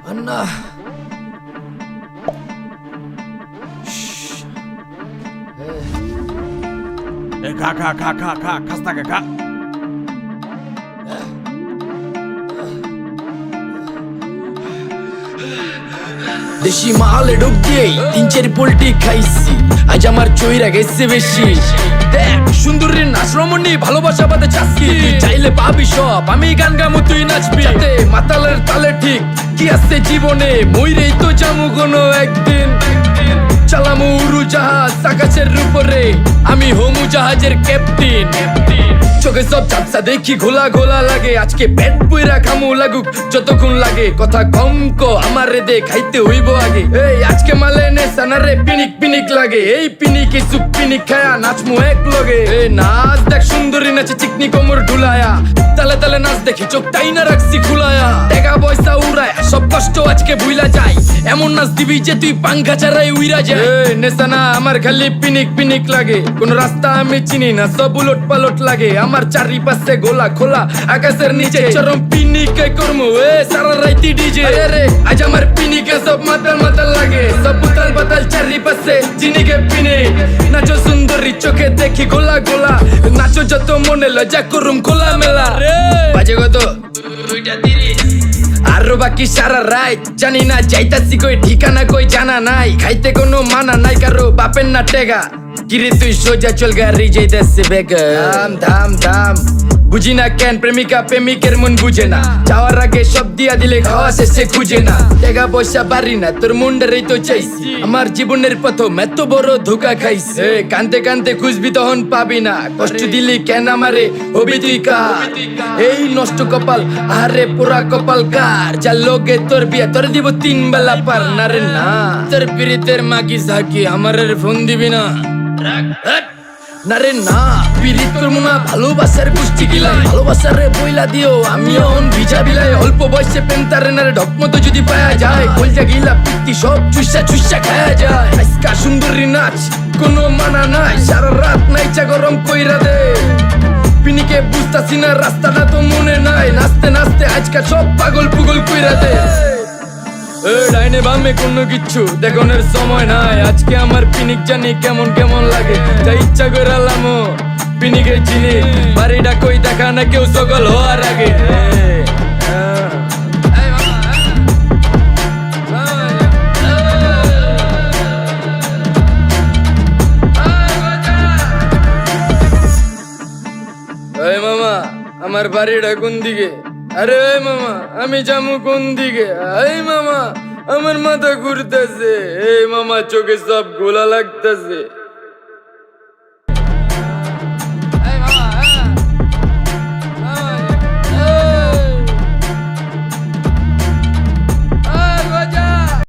अन्ना খা খা খা খা খা খাস না খা দেশি মালে ডুব দিয়ে 3-4 পোল্টি খাইছি আজ আমার চইরা গেছে বেশি দেখ সুন্দরীর নাচ রমণী ভালোবাসা বাদে চাচ্ছি তুই চাইলে পাবি সব আমি গান গামু তুই নাচবি যাতে মাতালের তালে ঠিক কি আছে জীবনে মইরেই তো যামু কোনো একদিন চালামু উড়ু জাহাজ আকাশের উপরে আমি হোমু জাহাজের ক্যাপ্টেন চোখে সব ঝাপসা দেখি ঘোলা ঘোলা লাগে আজকে পেট পুইরা খামু লাগুক যতক্ষণ লাগে কথা কম কো আমারে দে খাইতে হইব আগে এই আজকে মালে নে সানারে পিনিক পিনিক লাগে এই পিনিকে সুপ পিনিক খায়া নাচমু এক লগে এই নাচ দেখ সুন্দরী নাচে চিকনি কোমর ঢুলায়া তালে তালে নাচ দেখি চোখ তাই না রাখছি খুলায়া টাকা পয়সা উড়ায় সব কষ্ট আজকে ভুইলা যায় এমন নাচ দিবি যে তুই পাঙ্খা ছাড়াই উইরা যায় নেশানা আমার খালি পিনিক পিনিক লাগে কোন রাস্তা আমি চিনি না সব উলট পালট লাগে আমার চারিপাশে গোলা খোলা আকাশের নিচে চরম পিনিকে করমু সারা রাইতি ডিজে রে আজ আমার পিনিকে সব মাতাল মাতাল লাগে সব উতাল বাতাল চারিপাশে চিনিকে পিনিক নাচো সুন্দরী চোখে দেখি গোলা গোলা নাচো যত মনে লজ্জা করুম খোলা মেলা বাজে কত 2:30 আরো বাকি সারা রাত জানি না যাইতাছি কই ঠিকানা কই জানা নাই খাইতে কোনো মানা নাই কারো বাপের না টেগা কিরে তুই সোজা চল গাড়ি যাইতাছে বেগা ধাম ধাম ধাম বুঝি না কেন প্রেমিকা প্রেমিকের মন বুঝে না যাওয়ার আগে সব দিয়া দিলে খাওয়া শেষে খুঁজে না টাকা পয়সা বাড়ি না তোর মুন্ডারেই তো চাইছি আমার জীবনের প্রথম এত বড় ধোকা খাইছে কানতে কানতে খুঁজবি তখন পাবি না কষ্ট দিলি কেন আমারে হবি তুই কার এই নষ্ট কপাল আরে পুরা কপাল কার যা লোকে তোর বিয়া তোর দিব 3 বেলা পার না রে না তোর পিরিতের মাগি সাকি আমারে ফোন দিবি না না রে না পিরিত করবো না ভালোবাসার গোষ্ঠী গিলাই ভালোবাসার রে বইলা দিও আমিও অন ভিজা বিলাই অল্প বয়সে পেন্তারে না রে ঢকমতো যদি পায়া যায় কলজা গিলা পিত্তি সব চুষা চুষা খায়া যায় আজকা সুন্দরী নাচ কোনো মানা নাই সারা রাত নাইচা গরম কইরা দে পিনিকে বুঝতাছি না রাস্তাটা তো মনে নাই নাচতে নাচতে আজকা সব পাগল পুগল কইরা দে ডাইনে বামে কোনো কিচ্ছু দেখনের সময় নাই আজকে আমার পিনিক জানি কেমন কেমন লাগে যা ইচ্ছা করে আলামো পিনিকে চিনি বাড়িটা কই দেখা না কেউ সকল হওয়ার আগে এই মামা আমার বাড়িটা কোন দিকে আরে ওই মামা আমি যামু কোন দিকে এই মামা আমার মাথা ঘুরতেছে এই মামা চোখে সব গোলা লাগতেছে